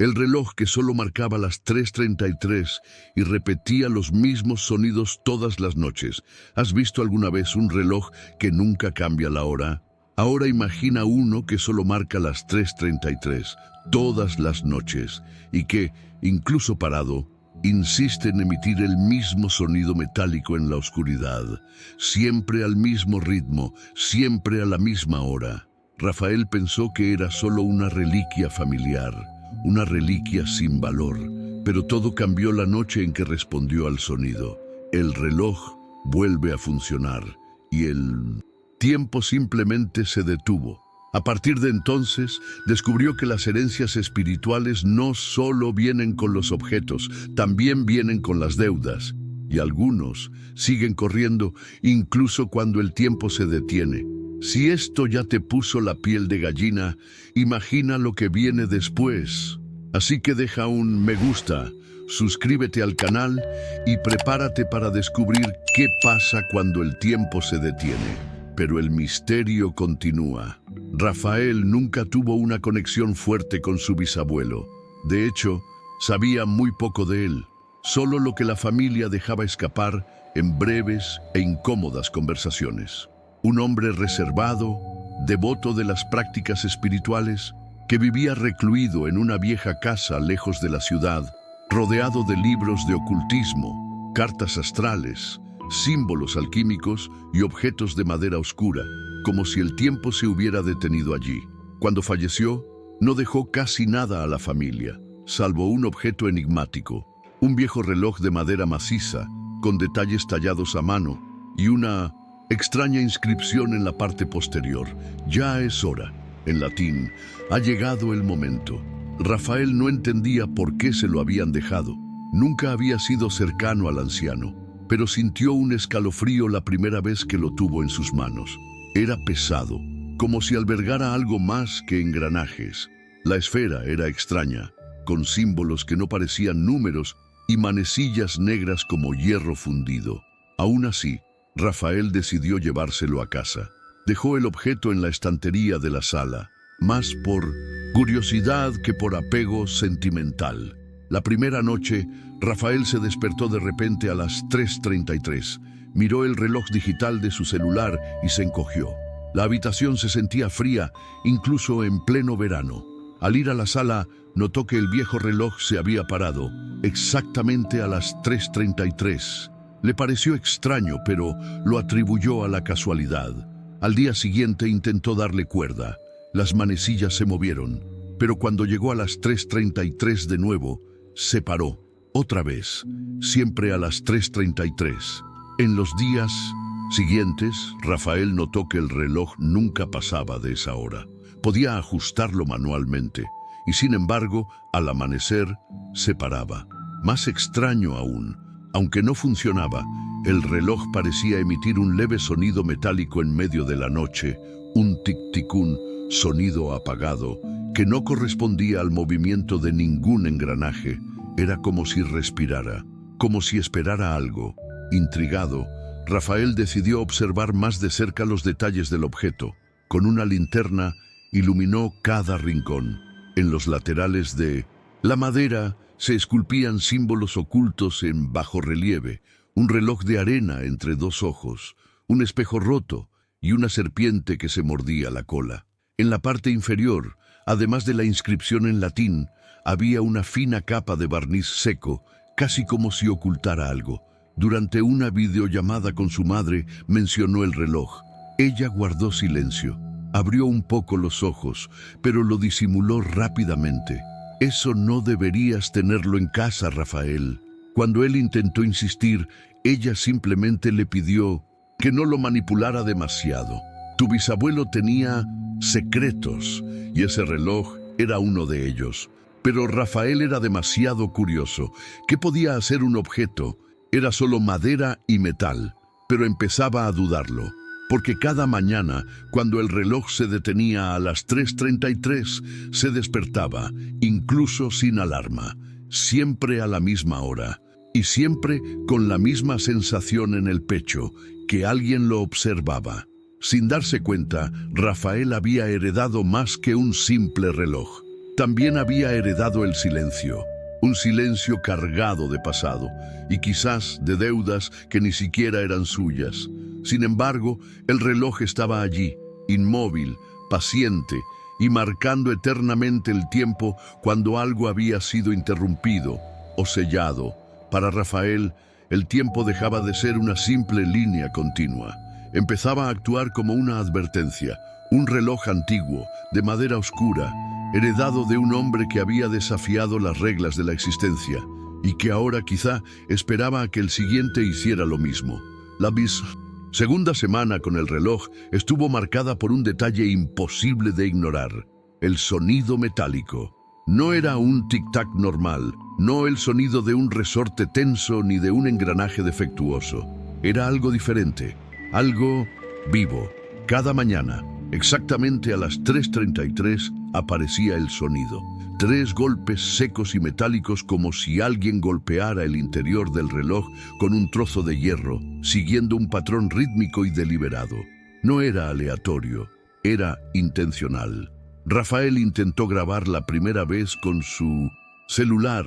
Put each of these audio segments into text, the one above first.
El reloj que solo marcaba las 3:33 y repetía los mismos sonidos todas las noches. ¿Has visto alguna vez un reloj que nunca cambia la hora? Ahora imagina uno que solo marca las 3:33 todas las noches y que, incluso parado, insiste en emitir el mismo sonido metálico en la oscuridad, siempre al mismo ritmo, siempre a la misma hora. Rafael pensó que era solo una reliquia familiar, una reliquia sin valor, pero todo cambió la noche en que respondió al sonido. El reloj vuelve a funcionar y el tiempo simplemente se detuvo. A partir de entonces, descubrió que las herencias espirituales no solo vienen con los objetos, también vienen con las deudas. Y algunos siguen corriendo incluso cuando el tiempo se detiene. Si esto ya te puso la piel de gallina, imagina lo que viene después. Así que deja un me gusta, suscríbete al canal y prepárate para descubrir qué pasa cuando el tiempo se detiene. Pero el misterio continúa. Rafael nunca tuvo una conexión fuerte con su bisabuelo. De hecho, sabía muy poco de él, solo lo que la familia dejaba escapar en breves e incómodas conversaciones. Un hombre reservado, devoto de las prácticas espirituales, que vivía recluido en una vieja casa lejos de la ciudad, rodeado de libros de ocultismo, cartas astrales, símbolos alquímicos y objetos de madera oscura, como si el tiempo se hubiera detenido allí. Cuando falleció, no dejó casi nada a la familia, salvo un objeto enigmático, un viejo reloj de madera maciza, con detalles tallados a mano, y una extraña inscripción en la parte posterior. Ya es hora. En latín, ha llegado el momento. Rafael no entendía por qué se lo habían dejado. Nunca había sido cercano al anciano, pero sintió un escalofrío la primera vez que lo tuvo en sus manos. Era pesado, como si albergara algo más que engranajes. La esfera era extraña, con símbolos que no parecían números y manecillas negras como hierro fundido. Aún así, Rafael decidió llevárselo a casa. Dejó el objeto en la estantería de la sala, más por curiosidad que por apego sentimental. La primera noche, Rafael se despertó de repente a las 3:33. Miró el reloj digital de su celular y se encogió. La habitación se sentía fría, incluso en pleno verano. Al ir a la sala, notó que el viejo reloj se había parado, exactamente a las 3:33. Le pareció extraño, pero lo atribuyó a la casualidad. Al día siguiente intentó darle cuerda. Las manecillas se movieron, pero cuando llegó a las 3:33 de nuevo, se paró, otra vez, siempre a las 3:33. En los días siguientes, Rafael notó que el reloj nunca pasaba de esa hora. Podía ajustarlo manualmente, y sin embargo, al amanecer, se paraba. Más extraño aún, aunque no funcionaba, el reloj parecía emitir un leve sonido metálico en medio de la noche, un tic-tic, sonido apagado, que no correspondía al movimiento de ningún engranaje. Era como si respirara, como si esperara algo. Intrigado, Rafael decidió observar más de cerca los detalles del objeto. Con una linterna, iluminó cada rincón. En los laterales de la madera se esculpían símbolos ocultos en bajorrelieve, un reloj de arena entre dos ojos, un espejo roto y una serpiente que se mordía la cola. En la parte inferior, además de la inscripción en latín, había una fina capa de barniz seco, casi como si ocultara algo. Durante una videollamada con su madre, mencionó el reloj. Ella guardó silencio. Abrió un poco los ojos, pero lo disimuló rápidamente. Eso no deberías tenerlo en casa, Rafael. Cuando él intentó insistir, ella simplemente le pidió que no lo manipulara demasiado. Tu bisabuelo tenía secretos, y ese reloj era uno de ellos. Pero Rafael era demasiado curioso. ¿Qué podía hacer un objeto? Era solo madera y metal, pero empezaba a dudarlo, porque cada mañana, cuando el reloj se detenía a las 3:33, se despertaba, incluso sin alarma, siempre a la misma hora, y siempre con la misma sensación en el pecho, que alguien lo observaba. Sin darse cuenta, Rafael había heredado más que un simple reloj. también había heredado el silencio. Un silencio cargado de pasado y quizás de deudas que ni siquiera eran suyas. Sin embargo, el reloj estaba allí, inmóvil, paciente y marcando eternamente el tiempo cuando algo había sido interrumpido o sellado. Para Rafael, el tiempo dejaba de ser una simple línea continua. Empezaba a actuar como una advertencia, un reloj antiguo, de madera oscura, heredado de un hombre que había desafiado las reglas de la existencia y que ahora quizá esperaba a que el siguiente hiciera lo mismo. La segunda semana con el reloj estuvo marcada por un detalle imposible de ignorar: el sonido metálico. No era un tic-tac normal, no el sonido de un resorte tenso ni de un engranaje defectuoso. Era algo diferente, algo vivo. Cada mañana, exactamente a las 3:33, aparecía el sonido. 3 golpes secos y metálicos, como si alguien golpeara el interior del reloj con un trozo de hierro, siguiendo un patrón rítmico y deliberado. No era aleatorio, era intencional. Rafael intentó grabar la primera vez con su celular,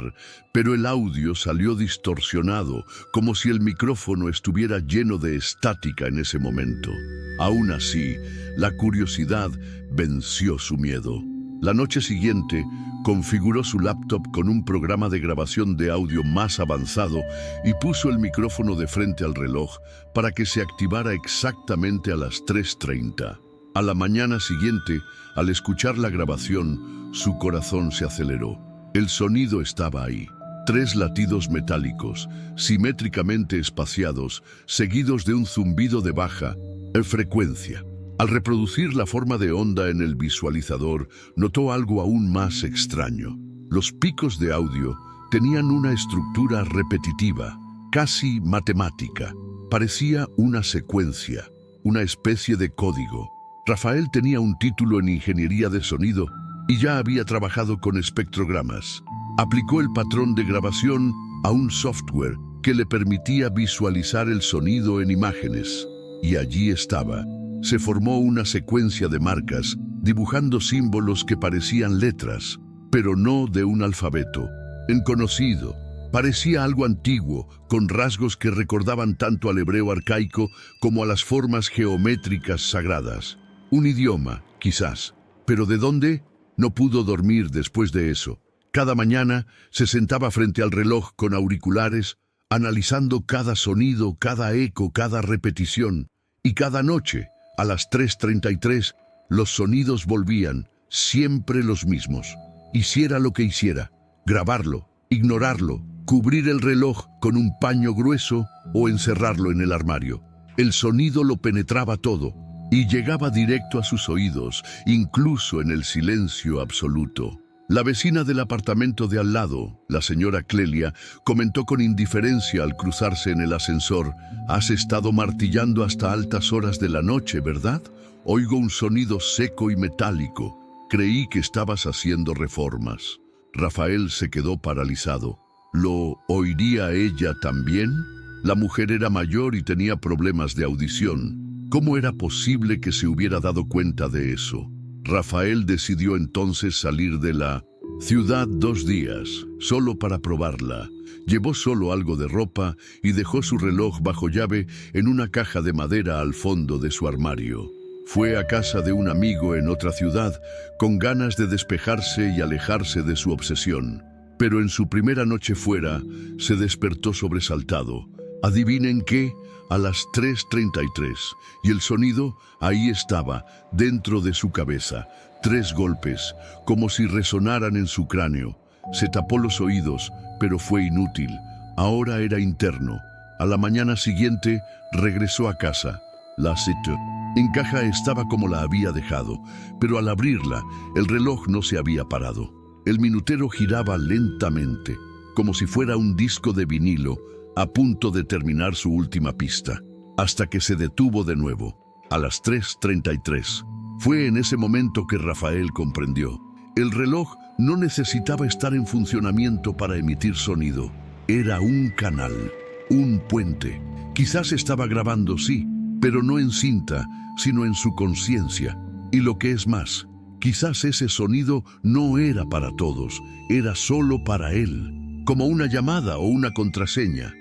pero el audio salió distorsionado, como si el micrófono estuviera lleno de estática en ese momento. Aún así, la curiosidad venció su miedo. La noche siguiente, configuró su laptop con un programa de grabación de audio más avanzado y puso el micrófono de frente al reloj para que se activara exactamente a las 3:30. A la mañana siguiente, al escuchar la grabación, su corazón se aceleró. El sonido estaba ahí. 3 latidos metálicos, simétricamente espaciados, seguidos de un zumbido de baja frecuencia. Al reproducir la forma de onda en el visualizador, notó algo aún más extraño. Los picos de audio tenían una estructura repetitiva, casi matemática. Parecía una secuencia, una especie de código. Rafael tenía un título en ingeniería de sonido y ya había trabajado con espectrogramas. Aplicó el patrón de grabación a un software que le permitía visualizar el sonido en imágenes. Y allí estaba. Se formó una secuencia de marcas, dibujando símbolos que parecían letras, pero no de un alfabeto. Enconocido, parecía algo antiguo, con rasgos que recordaban tanto al hebreo arcaico como a las formas geométricas sagradas. Un idioma, quizás. ¿Pero de dónde? No pudo dormir después de eso. Cada mañana se sentaba frente al reloj con auriculares, analizando cada sonido, cada eco, cada repetición. Y cada noche, a las 3:33, los sonidos volvían, siempre los mismos. Hiciera lo que hiciera, grabarlo, ignorarlo, cubrir el reloj con un paño grueso o encerrarlo en el armario. El sonido lo penetraba todo y llegaba directo a sus oídos, incluso en el silencio absoluto. La vecina del apartamento de al lado, la señora Clelia, comentó con indiferencia al cruzarse en el ascensor: «Has estado martillando hasta altas horas de la noche, ¿verdad? Oigo un sonido seco y metálico. Creí que estabas haciendo reformas». Rafael se quedó paralizado. ¿Lo oiría ella también? La mujer era mayor y tenía problemas de audición. ¿Cómo era posible que se hubiera dado cuenta de eso? Rafael decidió entonces salir de la ciudad 2 días, solo para probarla. Llevó solo algo de ropa y dejó su reloj bajo llave en una caja de madera al fondo de su armario. Fue a casa de un amigo en otra ciudad, con ganas de despejarse y alejarse de su obsesión. Pero en su primera noche fuera, se despertó sobresaltado. ¿Adivinen qué? A las 3:33, y el sonido ahí estaba, dentro de su cabeza. 3 golpes, como si resonaran en su cráneo. Se tapó los oídos, pero fue inútil. Ahora era interno. A la mañana siguiente, regresó a casa. La cita en caja estaba como la había dejado, pero al abrirla, el reloj no se había parado. El minutero giraba lentamente, como si fuera un disco de vinilo, a punto de terminar su última pista, hasta que se detuvo de nuevo, a las 3:33. Fue en ese momento que Rafael comprendió. El reloj no necesitaba estar en funcionamiento para emitir sonido. Era un canal, un puente. Quizás estaba grabando, sí, pero no en cinta, sino en su conciencia. Y lo que es más, Quizás ese sonido no era para todos, era solo para él, como una llamada o una contraseña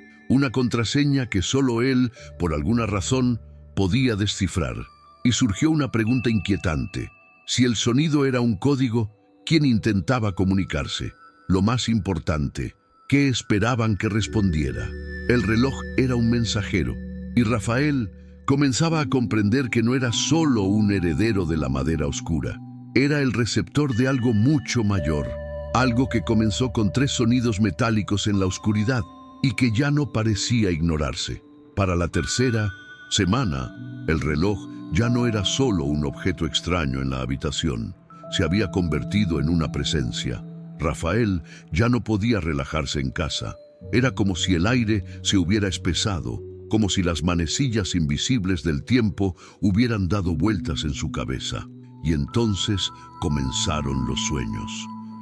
que solo él, por alguna razón, podía descifrar. Y surgió una pregunta inquietante. Si el sonido era un código, ¿quién intentaba comunicarse? Lo más importante, ¿qué esperaban que respondiera? El reloj era un mensajero, y Rafael comenzaba a comprender que no era solo un heredero de la madera oscura. Era el receptor de algo mucho mayor, algo que comenzó con 3 sonidos metálicos en la oscuridad y que ya no parecía ignorarse. Para la tercera semana, el reloj ya no era solo un objeto extraño en la habitación, se había convertido en una presencia. Rafael ya no podía relajarse en casa. Era como si el aire se hubiera espesado, como si las manecillas invisibles del tiempo hubieran dado vueltas en su cabeza. Y entonces comenzaron los sueños,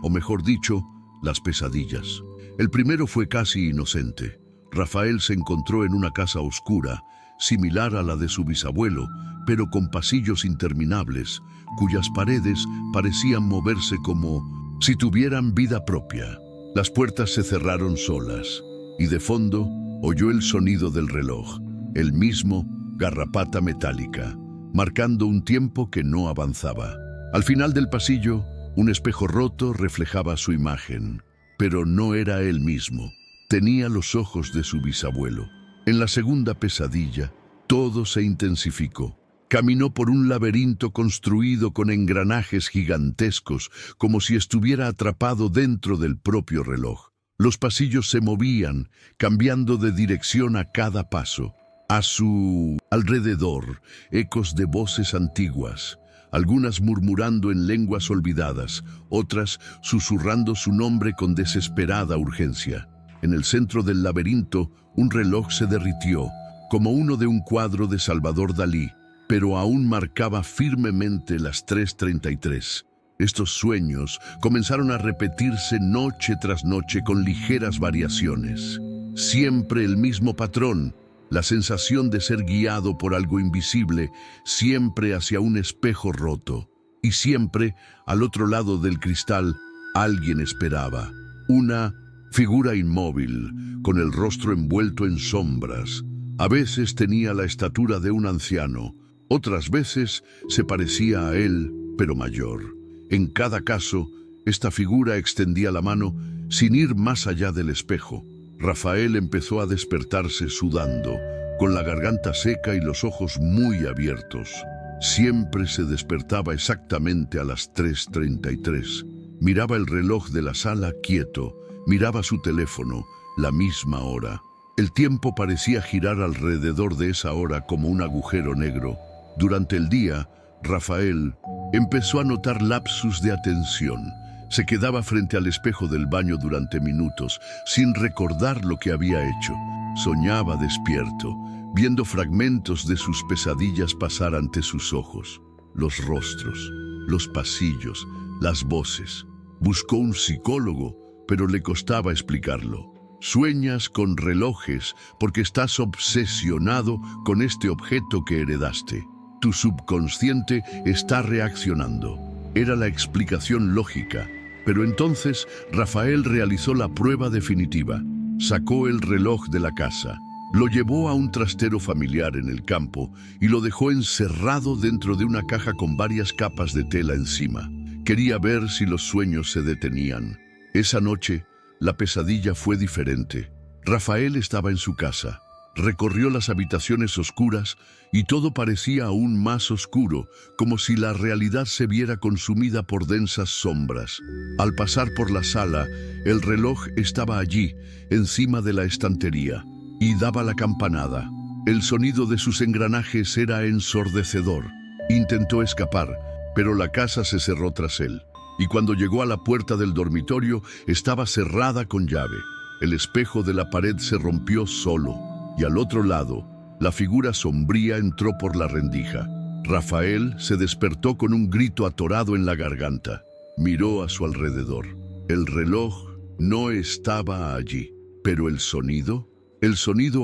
o mejor dicho, las pesadillas. El primero fue casi inocente. Rafael se encontró en una casa oscura, similar a la de su bisabuelo, pero con pasillos interminables, cuyas paredes parecían moverse como si tuvieran vida propia. Las puertas se cerraron solas, y de fondo oyó el sonido del reloj, el mismo garrapata metálica, marcando un tiempo que no avanzaba. Al final del pasillo, un espejo roto reflejaba su imagen, pero no era él mismo. Tenía los ojos de su bisabuelo. En la segunda pesadilla, todo se intensificó. Caminó por un laberinto construido con engranajes gigantescos, como si estuviera atrapado dentro del propio reloj. Los pasillos se movían, cambiando de dirección a cada paso. A su alrededor, ecos de voces antiguas, algunas murmurando en lenguas olvidadas, otras susurrando su nombre con desesperada urgencia. En el centro del laberinto, un reloj se derritió, como uno de un cuadro de Salvador Dalí, pero aún marcaba firmemente las 3:33. Estos sueños comenzaron a repetirse noche tras noche con ligeras variaciones. Siempre el mismo patrón, la sensación de ser guiado por algo invisible, siempre hacia un espejo roto. Y siempre, al otro lado del cristal, alguien esperaba. Una figura inmóvil, con el rostro envuelto en sombras. A veces tenía la estatura de un anciano, otras veces se parecía a él, pero mayor. En cada caso, esta figura extendía la mano sin ir más allá del espejo. Rafael empezó a despertarse sudando, con la garganta seca y los ojos muy abiertos. Siempre se despertaba exactamente a las 3:33. Miraba el reloj de la sala quieto, miraba su teléfono, la misma hora. El tiempo parecía girar alrededor de esa hora como un agujero negro. Durante el día, Rafael empezó a notar lapsus de atención. Se quedaba frente al espejo del baño durante minutos, sin recordar lo que había hecho. Soñaba despierto, viendo fragmentos de sus pesadillas pasar ante sus ojos. Los rostros, los pasillos, las voces. Buscó un psicólogo, pero le costaba explicarlo. Sueñas con relojes porque estás obsesionado con este objeto que heredaste. Tu subconsciente está reaccionando. Era la explicación lógica. Pero entonces Rafael realizó la prueba definitiva. Sacó el reloj de la casa, lo llevó a un trastero familiar en el campo y lo dejó encerrado dentro de una caja con varias capas de tela encima. Quería ver si los sueños se detenían. Esa noche, la pesadilla fue diferente. Rafael estaba en su casa. Recorrió las habitaciones oscuras y todo parecía aún más oscuro, como si la realidad se viera consumida por densas sombras. Al pasar por la sala, el reloj estaba allí, encima de la estantería, y daba la campanada. El sonido de sus engranajes era ensordecedor. Intentó escapar, pero la casa se cerró tras él, y cuando llegó a la puerta del dormitorio, estaba cerrada con llave. El espejo de la pared se rompió solo. Y al otro lado, la figura sombría entró por la rendija. Rafael se despertó con un grito atorado en la garganta. Miró a su alrededor. El reloj no estaba allí, pero el sonido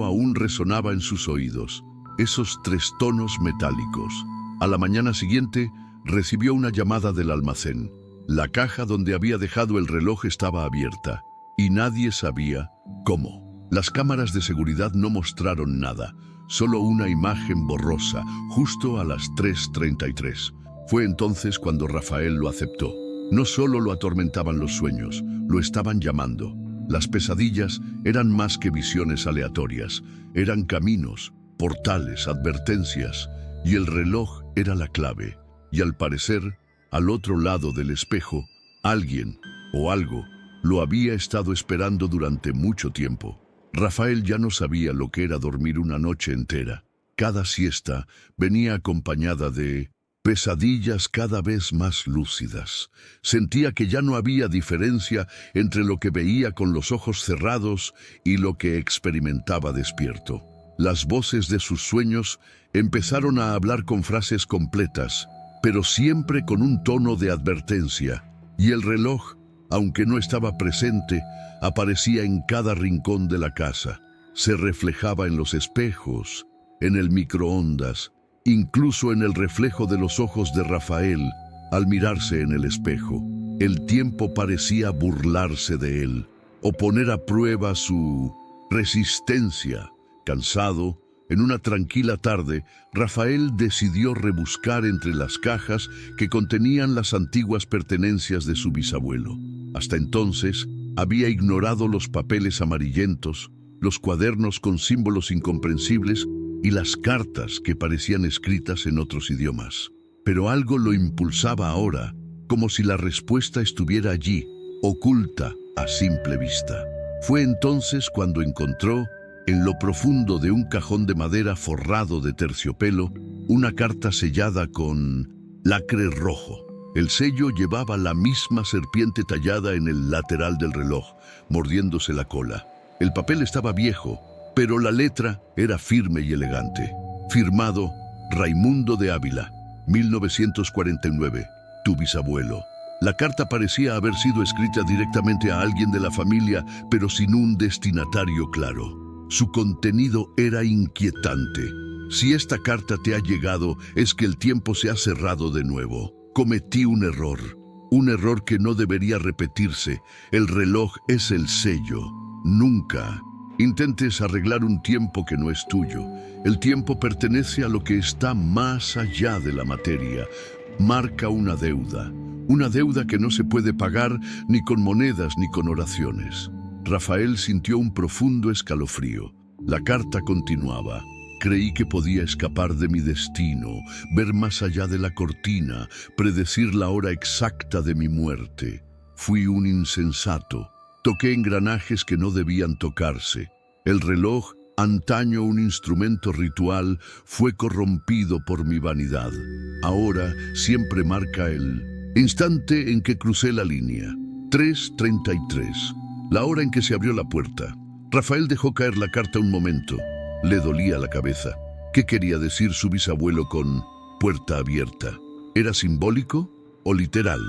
aún resonaba en sus oídos. Esos 3 tonos metálicos. A la mañana siguiente, recibió una llamada del almacén. La caja donde había dejado el reloj estaba abierta y nadie sabía cómo. Las cámaras de seguridad no mostraron nada, solo una imagen borrosa, justo a las 3:33. Fue entonces cuando Rafael lo aceptó. No solo lo atormentaban los sueños, lo estaban llamando. Las pesadillas eran más que visiones aleatorias, eran caminos, portales, advertencias, y el reloj era la clave. Y al parecer, al otro lado del espejo, alguien o algo lo había estado esperando durante mucho tiempo. Rafael ya no sabía lo que era dormir una noche entera. Cada siesta venía acompañada de pesadillas cada vez más lúcidas. Sentía que ya no había diferencia entre lo que veía con los ojos cerrados y lo que experimentaba despierto. Las voces de sus sueños empezaron a hablar con frases completas, pero siempre con un tono de advertencia, y el reloj, aunque no estaba presente, aparecía en cada rincón de la casa. Se reflejaba en los espejos, en el microondas, incluso en el reflejo de los ojos de Rafael al mirarse en el espejo. El tiempo parecía burlarse de él o poner a prueba su resistencia. Cansado, en una tranquila tarde, Rafael decidió rebuscar entre las cajas que contenían las antiguas pertenencias de su bisabuelo. Hasta entonces, había ignorado los papeles amarillentos, los cuadernos con símbolos incomprensibles y las cartas que parecían escritas en otros idiomas. Pero algo lo impulsaba ahora, como si la respuesta estuviera allí, oculta a simple vista. Fue entonces cuando encontró, en lo profundo de un cajón de madera forrado de terciopelo, una carta sellada con lacre rojo. El sello llevaba la misma serpiente tallada en el lateral del reloj, mordiéndose la cola. El papel estaba viejo, pero la letra era firme y elegante. Firmado Raimundo de Ávila, 1949, tu bisabuelo. La carta parecía haber sido escrita directamente a alguien de la familia, pero sin un destinatario claro. Su contenido era inquietante. Si esta carta te ha llegado, es que el tiempo se ha cerrado de nuevo. Cometí un error que no debería repetirse. El reloj es el sello. Nunca intentes arreglar un tiempo que no es tuyo. El tiempo pertenece a lo que está más allá de la materia. Marca una deuda que no se puede pagar ni con monedas ni con oraciones. Rafael sintió un profundo escalofrío. La carta continuaba. Creí que podía escapar de mi destino, ver más allá de la cortina, predecir la hora exacta de mi muerte. Fui un insensato. Toqué engranajes que no debían tocarse. El reloj, antaño un instrumento ritual, fue corrompido por mi vanidad. Ahora siempre marca el instante en que crucé la línea. 3:33. La hora en que se abrió la puerta. Rafael dejó caer la carta un momento. Le dolía la cabeza. ¿Qué quería decir su bisabuelo con puerta abierta? ¿Era simbólico o literal?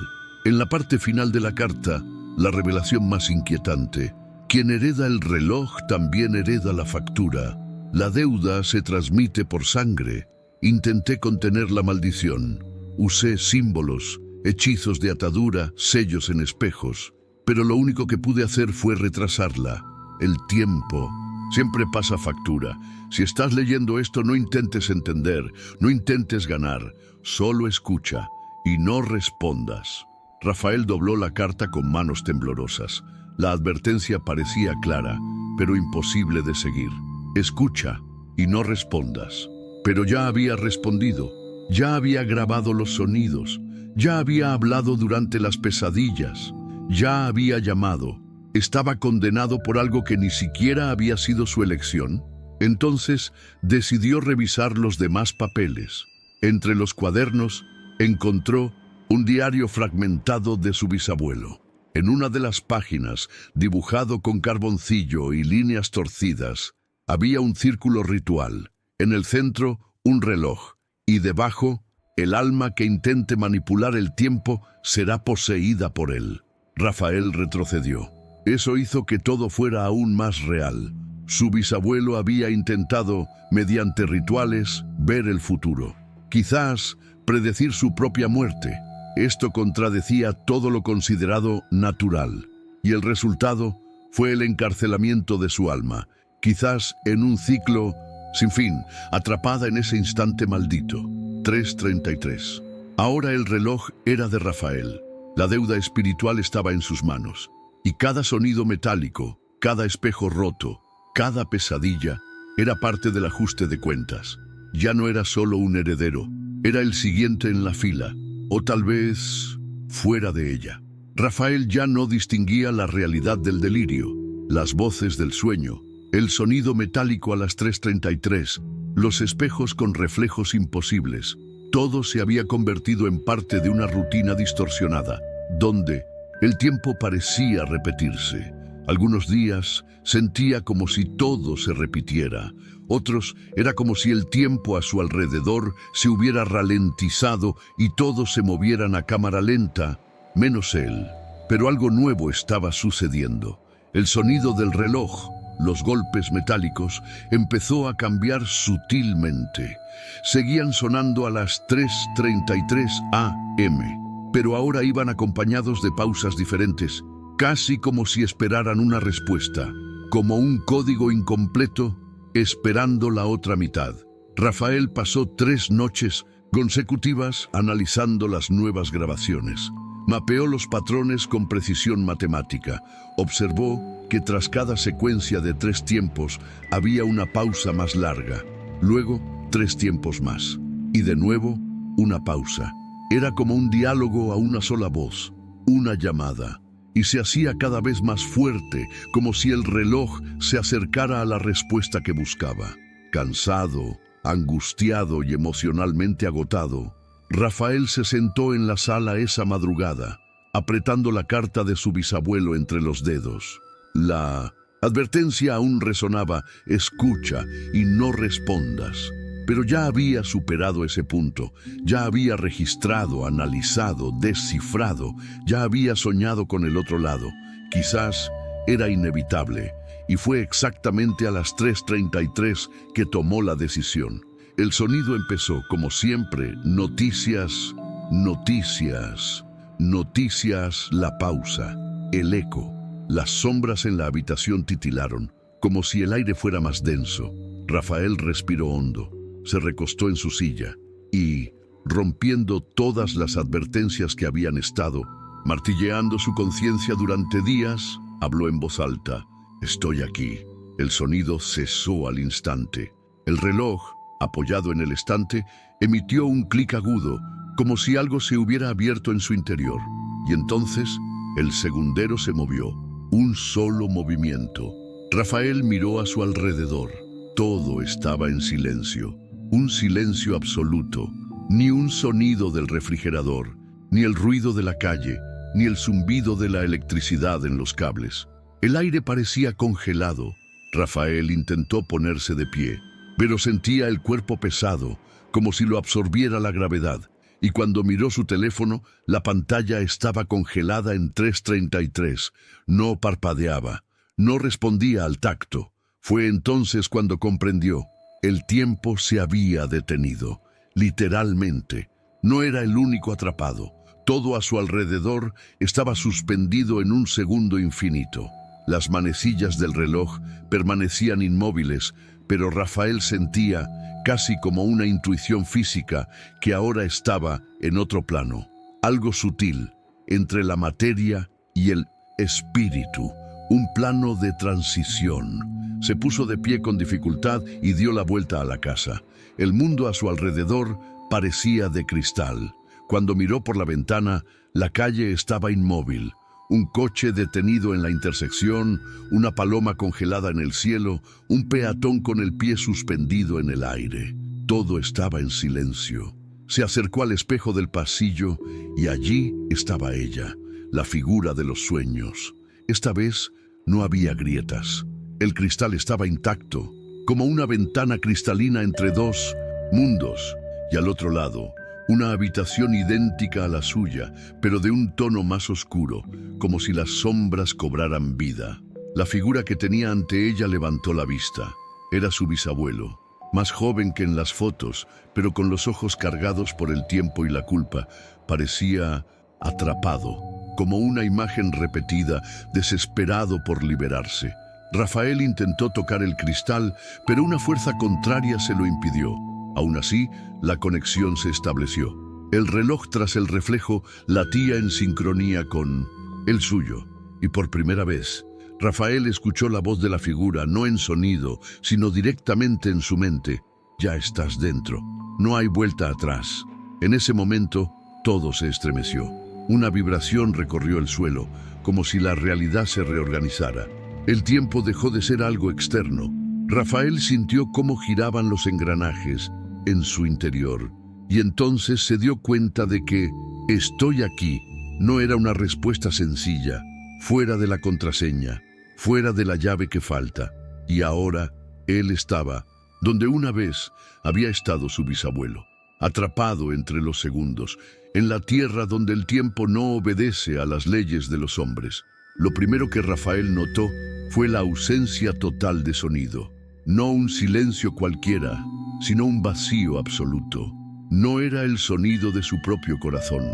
En la parte final de la carta, la revelación más inquietante. Quien hereda el reloj también hereda la factura. La deuda se transmite por sangre. Intenté contener la maldición. Usé símbolos, hechizos de atadura, sellos en espejos. Pero lo único que pude hacer fue retrasarla. El tiempo siempre pasa factura. Si estás leyendo esto, no intentes entender, no intentes ganar. Solo escucha y no respondas. Rafael dobló la carta con manos temblorosas. La advertencia parecía clara, pero imposible de seguir. Escucha y no respondas. Pero ya había respondido. Ya había grabado los sonidos. Ya había hablado durante las pesadillas. Ya había llamado. ¿Estaba condenado por algo que ni siquiera había sido su elección? Entonces decidió revisar los demás papeles. Entre los cuadernos encontró un diario fragmentado de su bisabuelo. En una de las páginas, dibujado con carboncillo y líneas torcidas, había un círculo ritual. En el centro, un reloj. Y debajo, el alma que intente manipular el tiempo será poseída por él. Rafael retrocedió. Eso hizo que todo fuera aún más real. Su bisabuelo había intentado, mediante rituales, ver el futuro. quizás predecir su propia muerte. Esto contradecía todo lo considerado natural, y el resultado fue el encarcelamiento de su alma, quizás en un ciclo sin fin, atrapada en ese instante maldito. 3:33. Ahora el reloj era de Rafael. La deuda espiritual estaba en sus manos, y cada sonido metálico, cada espejo roto, cada pesadilla, era parte del ajuste de cuentas. Ya no era solo un heredero, era el siguiente en la fila, o tal vez fuera de ella. Rafael ya no distinguía la realidad del delirio, las voces del sueño, el sonido metálico a las 3:33, los espejos con reflejos imposibles. Todo se había convertido en parte de una rutina distorsionada, donde el tiempo parecía repetirse. Algunos días sentía como si todo se repitiera. Otros era como si el tiempo a su alrededor se hubiera ralentizado y todos se movieran a cámara lenta, menos él. Pero algo nuevo estaba sucediendo. El sonido del reloj, los golpes metálicos, empezó a cambiar sutilmente. Seguían sonando a las 3:33 AM, pero ahora iban acompañados de pausas diferentes, casi como si esperaran una respuesta, como un código incompleto, esperando la otra mitad. Rafael pasó 3 noches consecutivas analizando las nuevas grabaciones. Mapeó los patrones con precisión matemática. Observó que tras cada secuencia de 3 tiempos había una pausa más larga, luego 3 tiempos más, y de nuevo una pausa. Era como un diálogo a una sola voz, una llamada, y se hacía cada vez más fuerte, como si el reloj se acercara a la respuesta que buscaba. Cansado, angustiado y emocionalmente agotado, Rafael se sentó en la sala esa madrugada, apretando la carta de su bisabuelo entre los dedos. La advertencia aún resonaba: escucha y no respondas. Pero ya había superado ese punto, ya había registrado, analizado, descifrado, ya había soñado con el otro lado. Quizás era inevitable, y fue exactamente a las 3:33 que tomó la decisión. El sonido empezó, como siempre: noticias, noticias, noticias. La pausa, el eco. Las sombras en la habitación titilaron, como si el aire fuera más denso. Rafael respiró hondo, se recostó en su silla y, rompiendo todas las advertencias que habían estado martilleando su conciencia durante días, habló en voz alta: estoy aquí. El sonido cesó al instante. El reloj, apoyado en el estante, emitió un clic agudo, como si algo se hubiera abierto en su interior. Y entonces, el segundero se movió. Un solo movimiento. Rafael miró a su alrededor. Todo estaba en silencio. Un silencio absoluto. Ni un sonido del refrigerador, ni el ruido de la calle, ni el zumbido de la electricidad en los cables. El aire parecía congelado. Rafael intentó ponerse de pie, pero sentía el cuerpo pesado, como si lo absorbiera la gravedad. Y cuando miró su teléfono, la pantalla estaba congelada en 3:33. No parpadeaba, no respondía al tacto. Fue entonces cuando comprendió: el tiempo se había detenido, literalmente. No era el único atrapado. Todo a su alrededor estaba suspendido en un segundo infinito. Las manecillas del reloj permanecían inmóviles, pero Rafael sentía, casi como una intuición física, que ahora estaba en otro plano, algo sutil, entre la materia y el espíritu, un plano de transición. Se puso de pie con dificultad y dio la vuelta a la casa. El mundo a su alrededor parecía de cristal. Cuando miró por la ventana, la calle estaba inmóvil. Un coche detenido en la intersección, una paloma congelada en el cielo, un peatón con el pie suspendido en el aire. Todo estaba en silencio. Se acercó al espejo del pasillo y allí estaba ella, la figura de los sueños. Esta vez no había grietas. El cristal estaba intacto, como una ventana cristalina entre 2 mundos, y al otro lado, una habitación idéntica a la suya, pero de un tono más oscuro, como si las sombras cobraran vida. La figura que tenía ante ella levantó la vista. Era su bisabuelo. más joven que en las fotos, pero con los ojos cargados por el tiempo y la culpa. Parecía atrapado, como una imagen repetida, desesperado por liberarse. Rafael intentó tocar el cristal, pero una fuerza contraria se lo impidió. Aún así, la conexión se estableció. El reloj tras el reflejo latía en sincronía con el suyo, y por primera vez, Rafael escuchó la voz de la figura, no en sonido, sino directamente en su mente. Ya estás dentro. No hay vuelta atrás. En ese momento, todo se estremeció. Una vibración recorrió el suelo, como si la realidad se reorganizara. El tiempo dejó de ser algo externo. Rafael sintió cómo giraban los engranajes en su interior, y entonces se dio cuenta de que «estoy aquí» no era una respuesta sencilla, fuera de la contraseña, fuera de la llave que falta. Y ahora él estaba donde una vez había estado su bisabuelo, atrapado entre los segundos, en la tierra donde el tiempo no obedece a las leyes de los hombres. Lo primero que Rafael notó fue la ausencia total de sonido. No un silencio cualquiera, sino un vacío absoluto. No era el sonido de su propio corazón.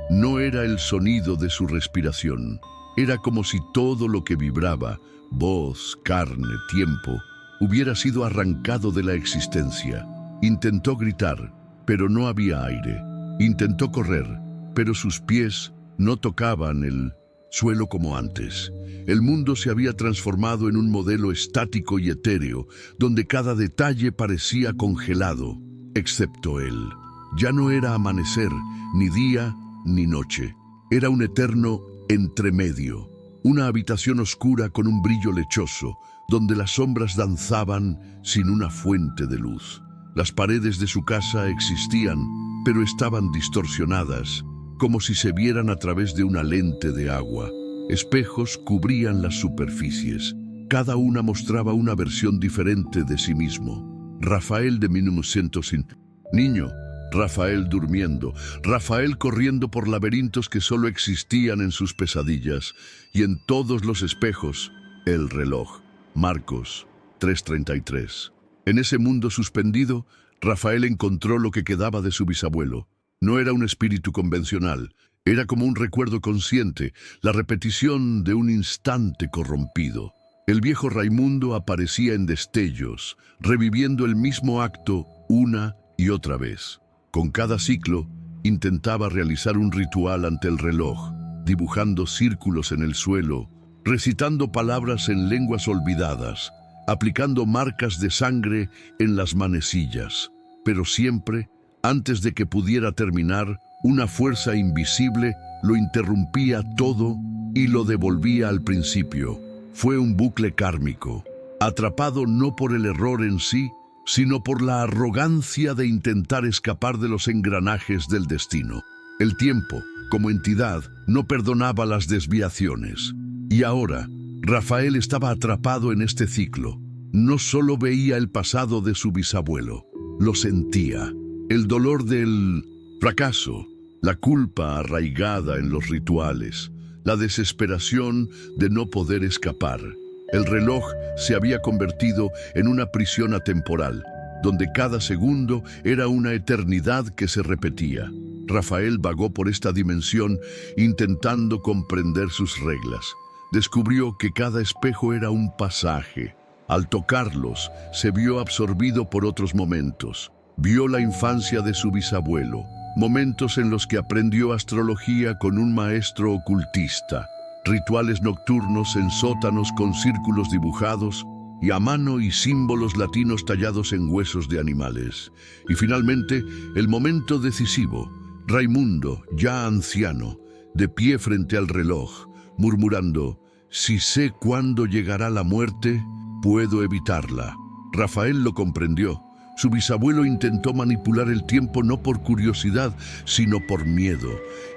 No era el sonido de su respiración. Era como si todo lo que vibraba, voz, carne, tiempo, hubiera sido arrancado de la existencia. Intentó gritar, pero no había aire. Intentó correr, pero sus pies no tocaban el suelo como antes. El mundo se había transformado en un modelo estático y etéreo, donde cada detalle parecía congelado, excepto él. Ya no era amanecer, ni día, ni noche. Era un eterno entremedio, una habitación oscura con un brillo lechoso, donde las sombras danzaban sin una fuente de luz. Las paredes de su casa existían, pero estaban distorsionadas, como si se vieran a través de una lente de agua. Espejos cubrían las superficies. Cada una mostraba una versión diferente de sí mismo. Rafael de 1905. Niño. Rafael durmiendo, Rafael corriendo por laberintos que solo existían en sus pesadillas, y en todos los espejos, el reloj. Marcos 3:33. En ese mundo suspendido, Rafael encontró lo que quedaba de su bisabuelo. No era un espíritu convencional, era como un recuerdo consciente, la repetición de un instante corrompido. El viejo Raimundo aparecía en destellos, reviviendo el mismo acto una y otra vez. Con cada ciclo, intentaba realizar un ritual ante el reloj, dibujando círculos en el suelo, recitando palabras en lenguas olvidadas, aplicando marcas de sangre en las manecillas. Pero siempre, antes de que pudiera terminar, una fuerza invisible lo interrumpía todo y lo devolvía al principio. Fue un bucle kármico, atrapado no por el error en sí, sino por la arrogancia de intentar escapar de los engranajes del destino. El tiempo, como entidad, no perdonaba las desviaciones. Y ahora, Rafael estaba atrapado en este ciclo. No solo veía el pasado de su bisabuelo, lo sentía. El dolor del fracaso, la culpa arraigada en los rituales, la desesperación de no poder escapar. El reloj se había convertido en una prisión atemporal, donde cada segundo era una eternidad que se repetía. Rafael vagó por esta dimensión intentando comprender sus reglas. Descubrió que cada espejo era un pasaje. Al tocarlos, se vio absorbido por otros momentos. Vio la infancia de su bisabuelo, momentos en los que aprendió astrología con un maestro ocultista, rituales nocturnos en sótanos con círculos dibujados y a mano y símbolos latinos tallados en huesos de animales. Y finalmente, el momento decisivo, Raimundo, ya anciano, de pie frente al reloj, murmurando, «Si sé cuándo llegará la muerte, puedo evitarla». Rafael lo comprendió. Su bisabuelo intentó manipular el tiempo no por curiosidad, sino por miedo.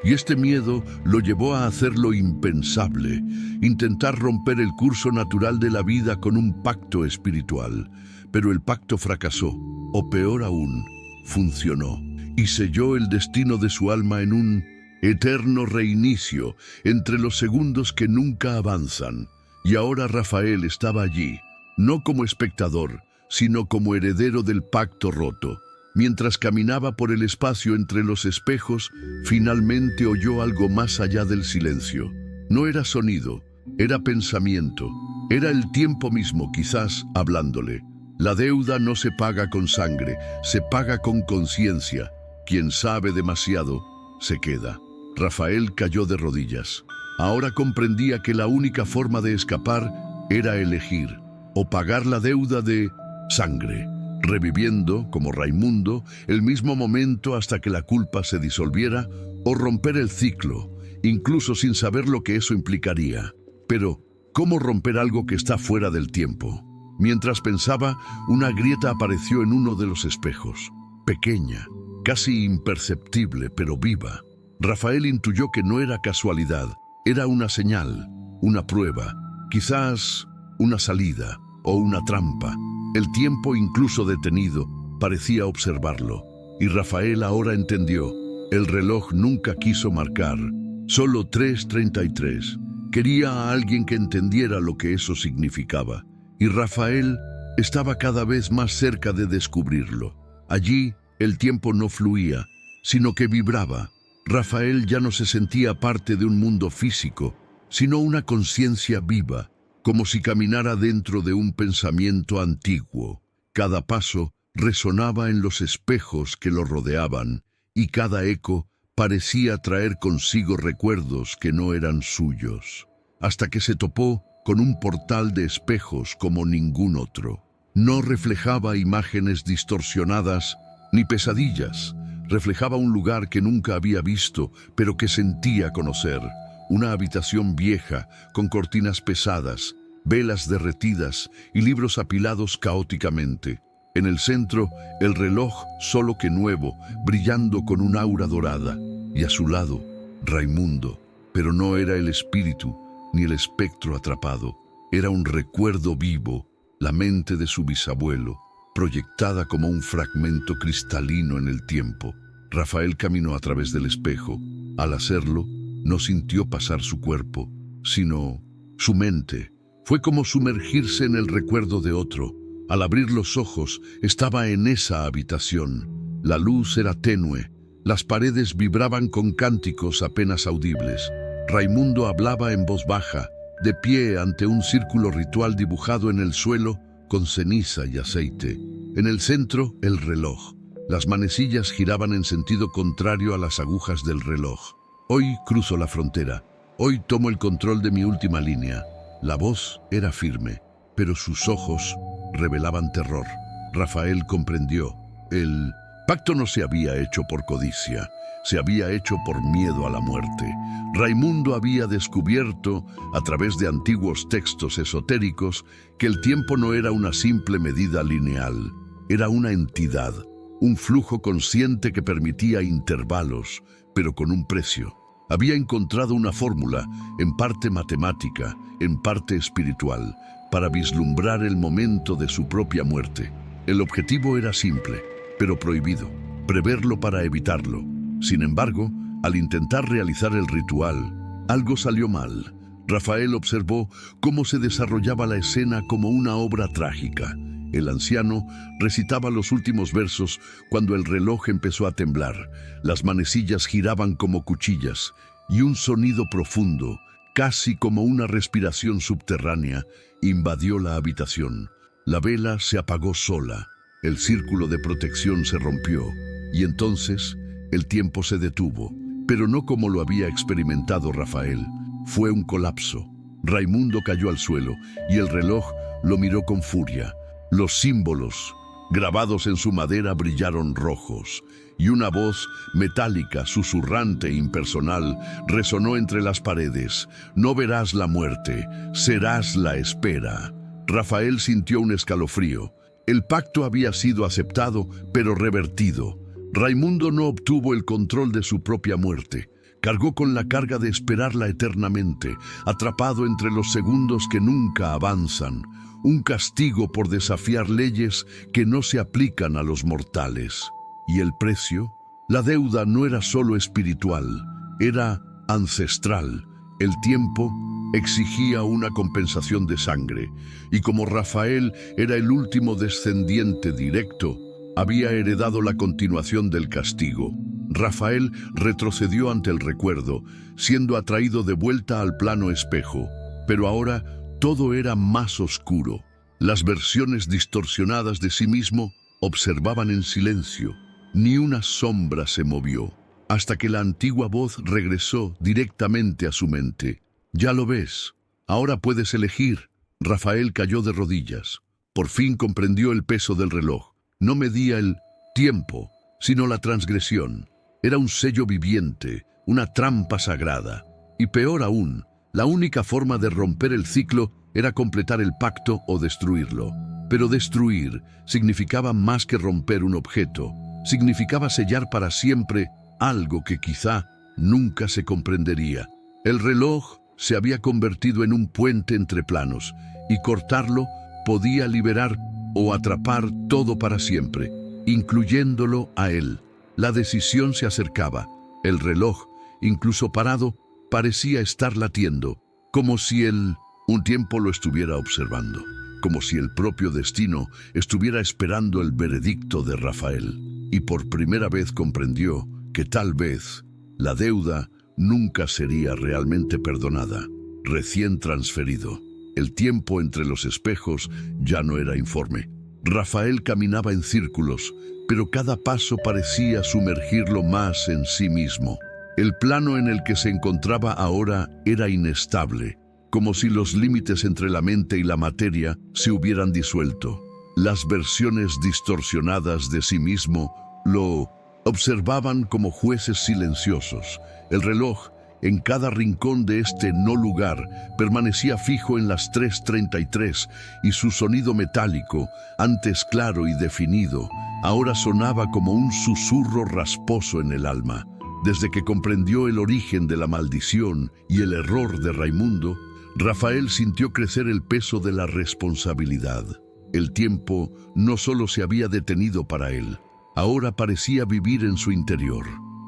Y este miedo lo llevó a hacer lo impensable, intentar romper el curso natural de la vida con un pacto espiritual. Pero el pacto fracasó, o peor aún, funcionó, y selló el destino de su alma en un eterno reinicio entre los segundos que nunca avanzan. Y ahora Rafael estaba allí, no como espectador, sino como heredero del pacto roto. Mientras caminaba por el espacio entre los espejos, finalmente oyó algo más allá del silencio. No era sonido, era pensamiento. Era el tiempo mismo, quizás, hablándole. La deuda no se paga con sangre, se paga con conciencia. Quien sabe demasiado, se queda. Rafael cayó de rodillas. Ahora comprendía que la única forma de escapar era elegir, o pagar la deuda de sangre, reviviendo, como Raimundo, el mismo momento hasta que la culpa se disolviera, o romper el ciclo, incluso sin saber lo que eso implicaría. Pero, ¿cómo romper algo que está fuera del tiempo? Mientras pensaba, una grieta apareció en uno de los espejos. Pequeña, casi imperceptible, pero viva. Rafael intuyó que no era casualidad, era una señal, una prueba, quizás una salida o una trampa. El tiempo, incluso detenido, parecía observarlo. Y Rafael ahora entendió. El reloj nunca quiso marcar, solo 3:33. Quería a alguien que entendiera lo que eso significaba. Y Rafael estaba cada vez más cerca de descubrirlo. Allí, el tiempo no fluía, sino que vibraba. Rafael ya no se sentía parte de un mundo físico, sino una conciencia viva, como si caminara dentro de un pensamiento antiguo. Cada paso resonaba en los espejos que lo rodeaban, y cada eco parecía traer consigo recuerdos que no eran suyos, hasta que se topó con un portal de espejos como ningún otro. No reflejaba imágenes distorsionadas ni pesadillas. Reflejaba un lugar que nunca había visto, pero que sentía conocer. Una habitación vieja, con cortinas pesadas, velas derretidas y libros apilados caóticamente. En el centro, el reloj, solo que nuevo, brillando con un aura dorada. Y a su lado, Raimundo. Pero no era el espíritu, ni el espectro atrapado. Era un recuerdo vivo, la mente de su bisabuelo, proyectada como un fragmento cristalino en el tiempo. Rafael caminó a través del espejo. Al hacerlo, no sintió pasar su cuerpo, sino su mente. Fue como sumergirse en el recuerdo de otro. Al abrir los ojos, estaba en esa habitación. La luz era tenue. Las paredes vibraban con cánticos apenas audibles. Raimundo hablaba en voz baja, de pie ante un círculo ritual dibujado en el suelo con ceniza y aceite. En el centro, el reloj. Las manecillas giraban en sentido contrario a las agujas del reloj. Hoy cruzo la frontera. Hoy tomo el control de mi última línea. La voz era firme, pero sus ojos revelaban terror. Rafael comprendió. El pacto no se había hecho por codicia, se había hecho por miedo a la muerte. Raimundo había descubierto, a través de antiguos textos esotéricos, que el tiempo no era una simple medida lineal, era una entidad, un flujo consciente que permitía intervalos, pero con un precio. Había encontrado una fórmula, en parte matemática, en parte espiritual, para vislumbrar el momento de su propia muerte. El objetivo era simple, pero prohibido, preverlo para evitarlo. Sin embargo, al intentar realizar el ritual, algo salió mal. Rafael observó cómo se desarrollaba la escena como una obra trágica. El anciano recitaba los últimos versos cuando el reloj empezó a temblar. Las manecillas giraban como cuchillas y un sonido profundo, casi como una respiración subterránea, invadió la habitación. La vela se apagó sola, el círculo de protección se rompió y entonces el tiempo se detuvo, pero no como lo había experimentado Rafael. Fue un colapso. Raimundo cayó al suelo y el reloj lo miró con furia. Los símbolos, grabados en su madera, brillaron rojos, y una voz metálica, susurrante e impersonal, resonó entre las paredes. No verás la muerte, serás la espera. Rafael sintió un escalofrío. El pacto había sido aceptado, pero revertido. Raimundo no obtuvo el control de su propia muerte. Cargó con la carga de esperarla eternamente, atrapado entre los segundos que nunca avanzan. Un castigo por desafiar leyes que no se aplican a los mortales. ¿Y el precio? La deuda no era solo espiritual, era ancestral. El tiempo exigía una compensación de sangre, y como Rafael era el último descendiente directo, había heredado la continuación del castigo. Rafael retrocedió ante el recuerdo, siendo atraído de vuelta al plano espejo, pero ahora todo era más oscuro. Las versiones distorsionadas de sí mismo observaban en silencio. Ni una sombra se movió, hasta que la antigua voz regresó directamente a su mente. «Ya lo ves, ahora puedes elegir». Rafael cayó de rodillas. Por fin comprendió el peso del reloj. No medía el tiempo, sino la transgresión. Era un sello viviente, una trampa sagrada. Y peor aún, la única forma de romper el ciclo era completar el pacto o destruirlo. Pero destruir significaba más que romper un objeto. Significaba sellar para siempre algo que quizá nunca se comprendería. El reloj se había convertido en un puente entre planos, y cortarlo podía liberar o atrapar todo para siempre, incluyéndolo a él. La decisión se acercaba. El reloj, incluso parado, parecía estar latiendo, como si él un tiempo lo estuviera observando, como si el propio destino estuviera esperando el veredicto de Rafael. Y por primera vez comprendió que tal vez la deuda nunca sería realmente perdonada. Recién transferido, el tiempo entre los espejos ya no era informe. Rafael caminaba en círculos, pero cada paso parecía sumergirlo más en sí mismo. El plano en el que se encontraba ahora era inestable, como si los límites entre la mente y la materia se hubieran disuelto. Las versiones distorsionadas de sí mismo lo observaban como jueces silenciosos. El reloj, en cada rincón de este no lugar, permanecía fijo en las 3:33 y su sonido metálico, antes claro y definido, ahora sonaba como un susurro rasposo en el alma. Desde que comprendió el origen de la maldición y el error de Raimundo, Rafael sintió crecer el peso de la responsabilidad. El tiempo no solo se había detenido para él, ahora parecía vivir en su interior.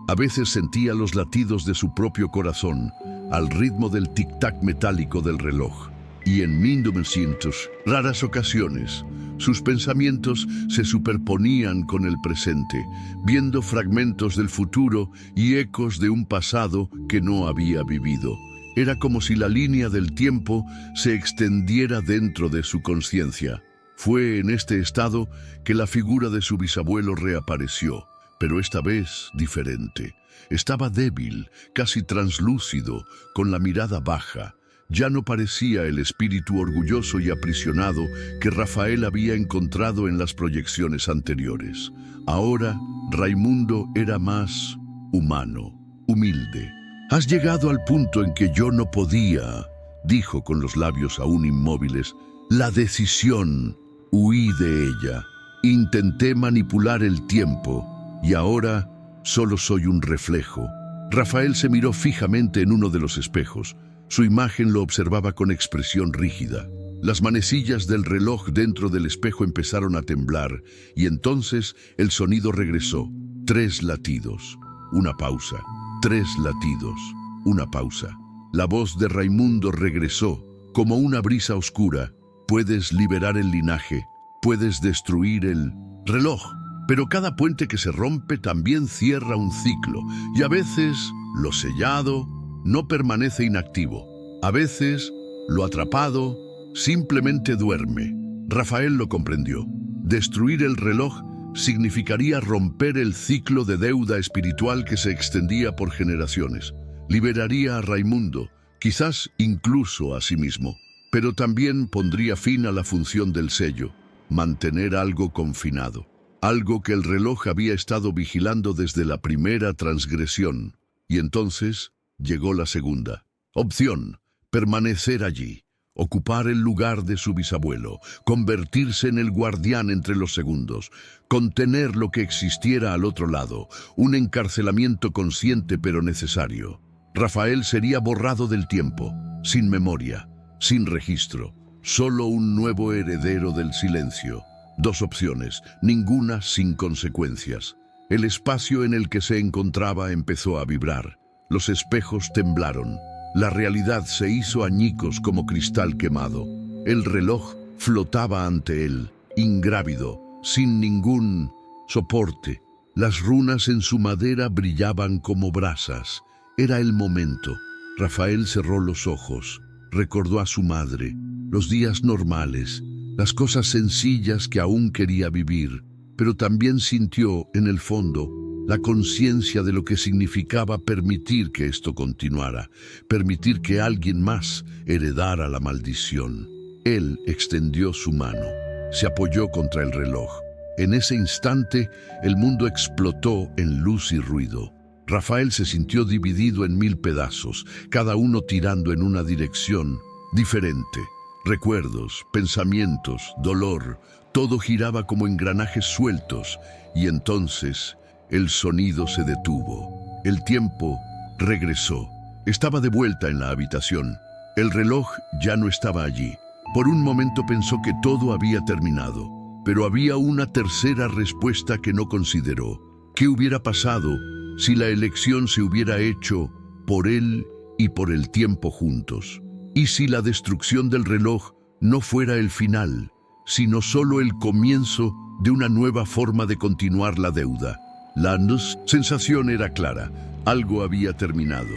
A veces sentía los latidos de su propio corazón, al ritmo del tic-tac metálico del reloj. Y en 1900, raras ocasiones, sus pensamientos se superponían con el presente, viendo fragmentos del futuro y ecos de un pasado que no había vivido. Era como si la línea del tiempo se extendiera dentro de su conciencia. Fue en este estado que la figura de su bisabuelo reapareció, pero esta vez diferente. Estaba débil, casi translúcido, con la mirada baja. Ya no parecía el espíritu orgulloso y aprisionado que Rafael había encontrado en las proyecciones anteriores. Ahora, Raimundo era más humano, humilde. «Has llegado al punto en que yo no podía», dijo con los labios aún inmóviles. «La decisión, huí de ella. Intenté manipular el tiempo, y ahora solo soy un reflejo». Rafael se miró fijamente en uno de los espejos. Su imagen lo observaba con expresión rígida. Las manecillas del reloj dentro del espejo empezaron a temblar, y entonces el sonido regresó. 3 latidos, una pausa. 3 latidos, una pausa. La voz de Raimundo regresó, como una brisa oscura. «Puedes liberar el linaje, puedes destruir el reloj, pero cada puente que se rompe también cierra un ciclo, y a veces lo sellado no permanece inactivo. A veces lo atrapado simplemente duerme». Rafael lo comprendió. Destruir el reloj significaría romper el ciclo de deuda espiritual que se extendía por generaciones. Liberaría a Raimundo, quizás incluso a sí mismo, pero también pondría fin a la función del sello, mantener algo confinado, algo que el reloj había estado vigilando desde la primera transgresión. Y entonces llegó la segunda opción: permanecer allí, ocupar el lugar de su bisabuelo, convertirse en el guardián entre los segundos, contener lo que existiera al otro lado, un encarcelamiento consciente pero necesario. Rafael sería borrado del tiempo, sin memoria, sin registro, solo un nuevo heredero del silencio. 2 opciones, ninguna sin consecuencias. El espacio en el que se encontraba empezó a vibrar. Los espejos temblaron. La realidad se hizo añicos como cristal quemado. El reloj flotaba ante él, ingrávido, sin ningún soporte. Las runas en su madera brillaban como brasas. Era el momento. Rafael cerró los ojos, recordó a su madre, los días normales, las cosas sencillas que aún quería vivir, pero también sintió, en el fondo, la conciencia de lo que significaba permitir que esto continuara, permitir que alguien más heredara la maldición. Él extendió su mano, se apoyó contra el reloj. En ese instante, el mundo explotó en luz y ruido. Rafael se sintió dividido en 1000 pedazos, cada uno tirando en una dirección diferente. Recuerdos, pensamientos, dolor, todo giraba como engranajes sueltos, y entonces el sonido se detuvo. El tiempo regresó. Estaba de vuelta en la habitación. El reloj ya no estaba allí. Por un momento pensó que todo había terminado, pero había una tercera respuesta que no consideró. ¿Qué hubiera pasado si la elección se hubiera hecho por él y por el tiempo juntos? ¿Y si la destrucción del reloj no fuera el final, sino solo el comienzo de una nueva forma de continuar la deuda? La sensación era clara. Algo había terminado,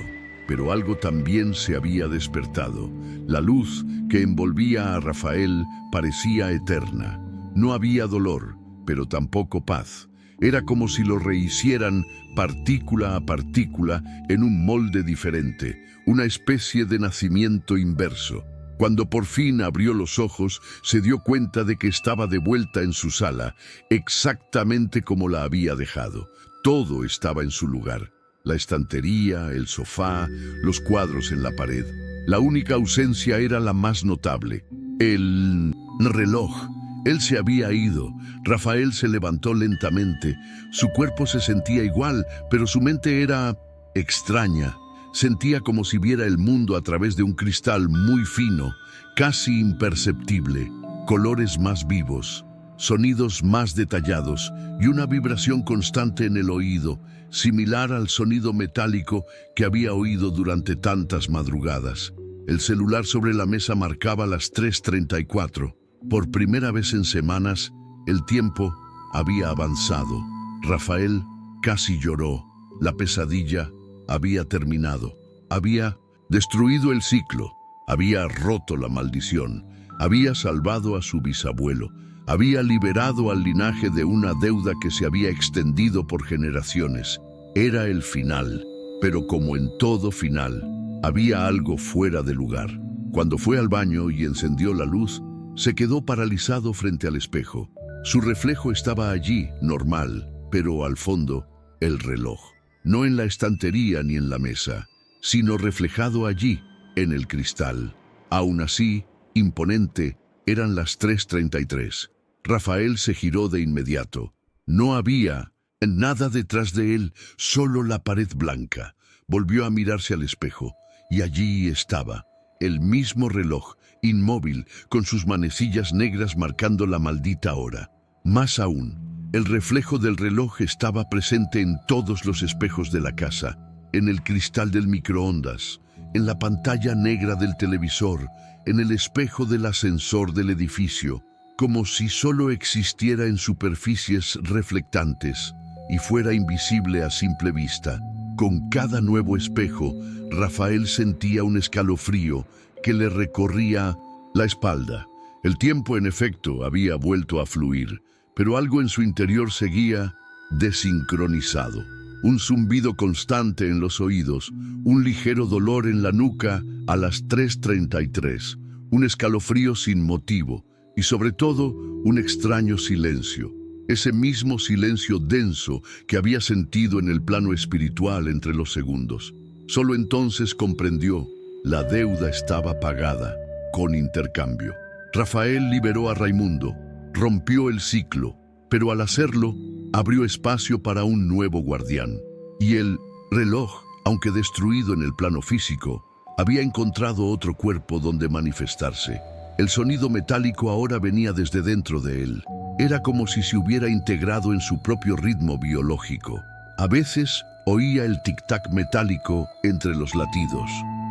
pero algo también se había despertado. La luz que envolvía a Rafael parecía eterna. No había dolor, pero tampoco paz. Era como si lo rehicieran partícula a partícula en un molde diferente, una especie de nacimiento inverso. Cuando por fin abrió los ojos, se dio cuenta de que estaba de vuelta en su sala, exactamente como la había dejado. Todo estaba en su lugar. La estantería, el sofá, los cuadros en la pared. La única ausencia era la más notable: el reloj. Él se había ido. Rafael se levantó lentamente. Su cuerpo se sentía igual, pero su mente era extraña. Sentía como si viera el mundo a través de un cristal muy fino, casi imperceptible. Colores más vivos, sonidos más detallados y una vibración constante en el oído, similar al sonido metálico que había oído durante tantas madrugadas. El celular sobre la mesa marcaba las 3:34. Por primera vez en semanas, el tiempo había avanzado. Rafael casi lloró. La pesadilla había terminado. Había destruido el ciclo. Había roto la maldición. Había salvado a su bisabuelo. Había liberado al linaje de una deuda que se había extendido por generaciones. Era el final, pero como en todo final, había algo fuera de lugar. Cuando fue al baño y encendió la luz, se quedó paralizado frente al espejo. Su reflejo estaba allí, normal, pero al fondo, el reloj. No en la estantería ni en la mesa, sino reflejado allí, en el cristal. Aún así, imponente, eran las 3:33. Rafael se giró de inmediato. No había nada detrás de él, solo la pared blanca. Volvió a mirarse al espejo, y allí estaba, el mismo reloj, inmóvil, con sus manecillas negras marcando la maldita hora. Más aún, el reflejo del reloj estaba presente en todos los espejos de la casa, en el cristal del microondas, en la pantalla negra del televisor, en el espejo del ascensor del edificio, como si solo existiera en superficies reflectantes y fuera invisible a simple vista. Con cada nuevo espejo, Rafael sentía un escalofrío que le recorría la espalda. El tiempo, en efecto, había vuelto a fluir, pero algo en su interior seguía desincronizado. Un zumbido constante en los oídos, un ligero dolor en la nuca a las 3:33, un escalofrío sin motivo y, sobre todo, un extraño silencio. Ese mismo silencio denso que había sentido en el plano espiritual entre los segundos. Solo entonces comprendió: la deuda estaba pagada, con intercambio. Rafael liberó a Raimundo, rompió el ciclo, pero al hacerlo, abrió espacio para un nuevo guardián. Y el reloj, aunque destruido en el plano físico, había encontrado otro cuerpo donde manifestarse. El sonido metálico ahora venía desde dentro de él. Era como si se hubiera integrado en su propio ritmo biológico. A veces oía el tic-tac metálico entre los latidos.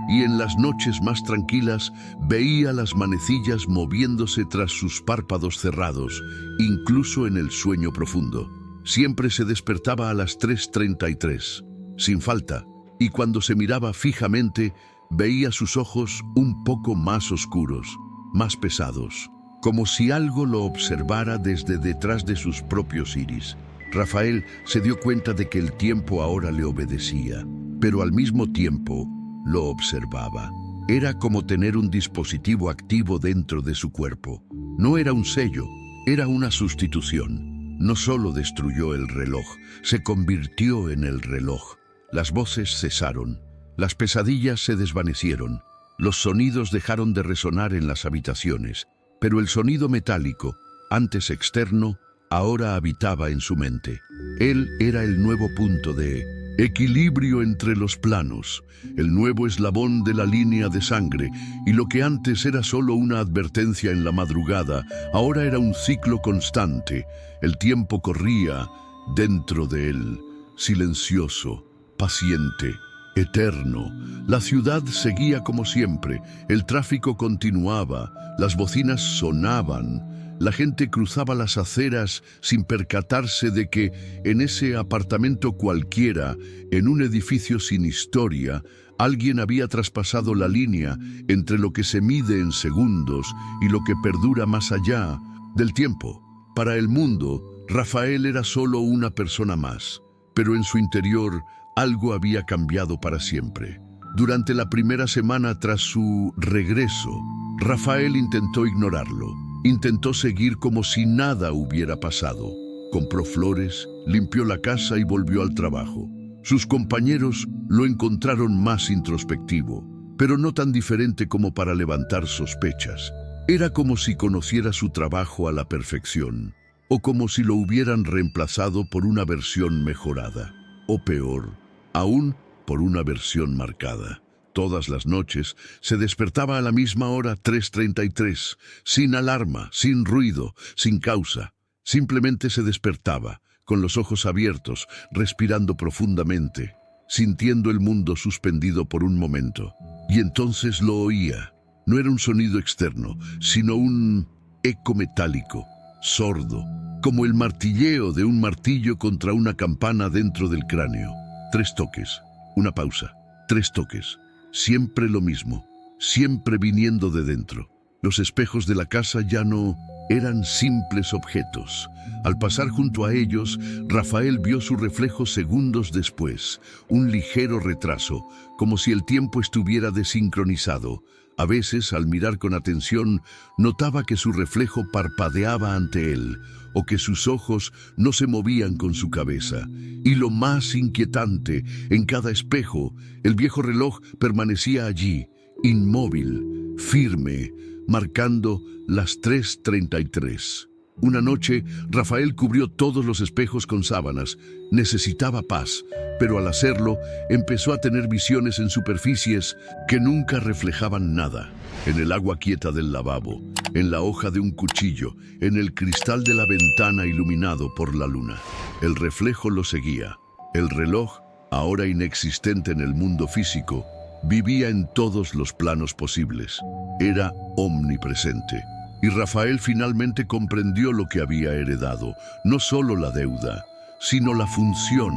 y en las noches más tranquilas veía las manecillas moviéndose tras sus párpados cerrados, incluso en el sueño profundo. Siempre se despertaba a las 3:33, sin falta, y cuando se miraba fijamente, veía sus ojos un poco más oscuros, más pesados, como si algo lo observara desde detrás de sus propios iris. Rafael se dio cuenta de que el tiempo ahora le obedecía, pero al mismo tiempo lo observaba. Era como tener un dispositivo activo dentro de su cuerpo. No era un sello, era una sustitución. No solo destruyó el reloj, se convirtió en el reloj. Las voces cesaron, las pesadillas se desvanecieron, los sonidos dejaron de resonar en las habitaciones, pero el sonido metálico, antes externo, ahora habitaba en su mente. Él era el nuevo punto de equilibrio entre los planos, el nuevo eslabón de la línea de sangre, y lo que antes era solo una advertencia en la madrugada, ahora era un ciclo constante. El tiempo corría dentro de él, silencioso, paciente, eterno. La ciudad seguía como siempre, el tráfico continuaba, las bocinas sonaban. La gente cruzaba las aceras sin percatarse de que en ese apartamento cualquiera, en un edificio sin historia, alguien había traspasado la línea entre lo que se mide en segundos y lo que perdura más allá del tiempo. Para el mundo, Rafael era solo una persona más, pero en su interior algo había cambiado para siempre. Durante la primera semana tras su regreso, Rafael intentó ignorarlo. Intentó seguir como si nada hubiera pasado. Compró flores, limpió la casa y volvió al trabajo. Sus compañeros lo encontraron más introspectivo, pero no tan diferente como para levantar sospechas. Era como si conociera su trabajo a la perfección, o como si lo hubieran reemplazado por una versión mejorada, o peor, aún por una versión marcada. Todas las noches se despertaba a la misma hora, 3:33, sin alarma, sin ruido, sin causa. Simplemente se despertaba, con los ojos abiertos, respirando profundamente, sintiendo el mundo suspendido por un momento. Y entonces lo oía. No era un sonido externo, sino un eco metálico, sordo, como el martilleo de un martillo contra una campana dentro del cráneo. 3 toques, una pausa, 3 toques. Siempre lo mismo, siempre viniendo de dentro. Los espejos de la casa ya no eran simples objetos. Al pasar junto a ellos, Rafael vio su reflejo segundos después, un ligero retraso, como si el tiempo estuviera desincronizado. A veces, al mirar con atención, notaba que su reflejo parpadeaba ante él, o que sus ojos no se movían con su cabeza. Y lo más inquietante, en cada espejo, el viejo reloj permanecía allí, inmóvil, firme, marcando las 3:33. Una noche, Rafael cubrió todos los espejos con sábanas. Necesitaba paz, pero al hacerlo, empezó a tener visiones en superficies que nunca reflejaban nada. En el agua quieta del lavabo, en la hoja de un cuchillo, en el cristal de la ventana iluminado por la luna. El reflejo lo seguía. El reloj, ahora inexistente en el mundo físico, vivía en todos los planos posibles. Era omnipresente. Y Rafael finalmente comprendió lo que había heredado, no solo la deuda, sino la función.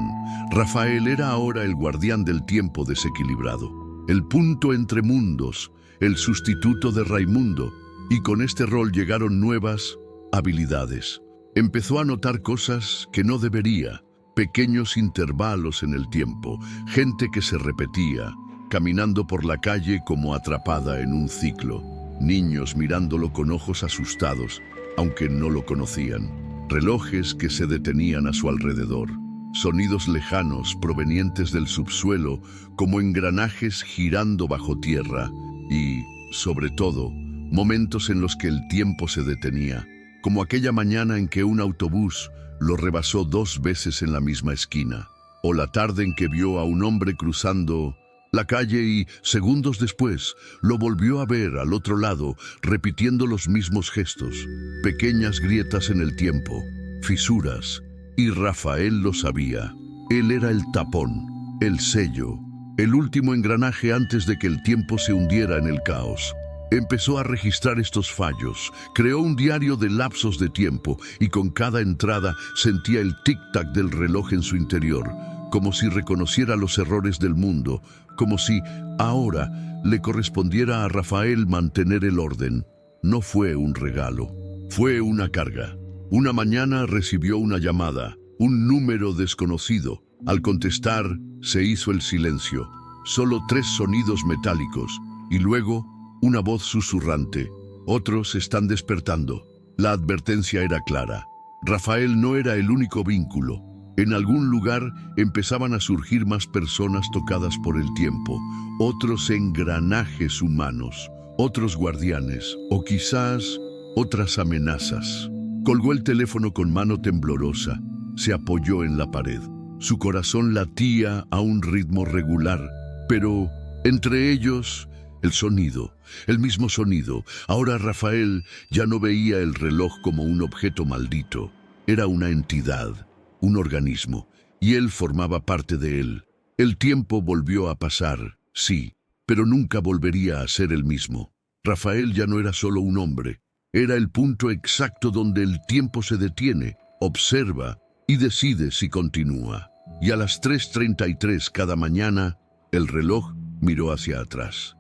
Rafael era ahora el guardián del tiempo desequilibrado, el punto entre mundos, el sustituto de Raimundo, y con este rol llegaron nuevas habilidades. Empezó a notar cosas que no debería, pequeños intervalos en el tiempo, gente que se repetía, caminando por la calle como atrapada en un ciclo. Niños mirándolo con ojos asustados, aunque no lo conocían. Relojes que se detenían a su alrededor. Sonidos lejanos provenientes del subsuelo, como engranajes girando bajo tierra. Y, sobre todo, momentos en los que el tiempo se detenía, como aquella mañana en que un autobús lo rebasó 2 veces en la misma esquina, o la tarde en que vio a un hombre cruzando la calle y, segundos después, lo volvió a ver al otro lado, repitiendo los mismos gestos. Pequeñas grietas en el tiempo, fisuras, y Rafael lo sabía. Él era el tapón, el sello, el último engranaje antes de que el tiempo se hundiera en el caos. Empezó a registrar estos fallos, creó un diario de lapsos de tiempo y con cada entrada sentía el tic-tac del reloj en su interior, como si reconociera los errores del mundo, como si ahora le correspondiera a Rafael mantener el orden. No fue un regalo, fue una carga. Una mañana recibió una llamada, un número desconocido. Al contestar, se hizo el silencio, solo 3 sonidos metálicos, y luego una voz susurrante. Otros están despertando. La advertencia era clara. Rafael no era el único vínculo. En algún lugar empezaban a surgir más personas tocadas por el tiempo, otros engranajes humanos, otros guardianes, o quizás otras amenazas. Colgó el teléfono con mano temblorosa, se apoyó en la pared. Su corazón latía a un ritmo regular, pero entre ellos el sonido, el mismo sonido. Ahora Rafael ya no veía el reloj como un objeto maldito. Era una entidad, un organismo, y él formaba parte de él. El tiempo volvió a pasar, sí, pero nunca volvería a ser el mismo. Rafael ya no era solo un hombre, era el punto exacto donde el tiempo se detiene, observa y decide si continúa. Y a las 3:33 cada mañana, el reloj miró hacia atrás.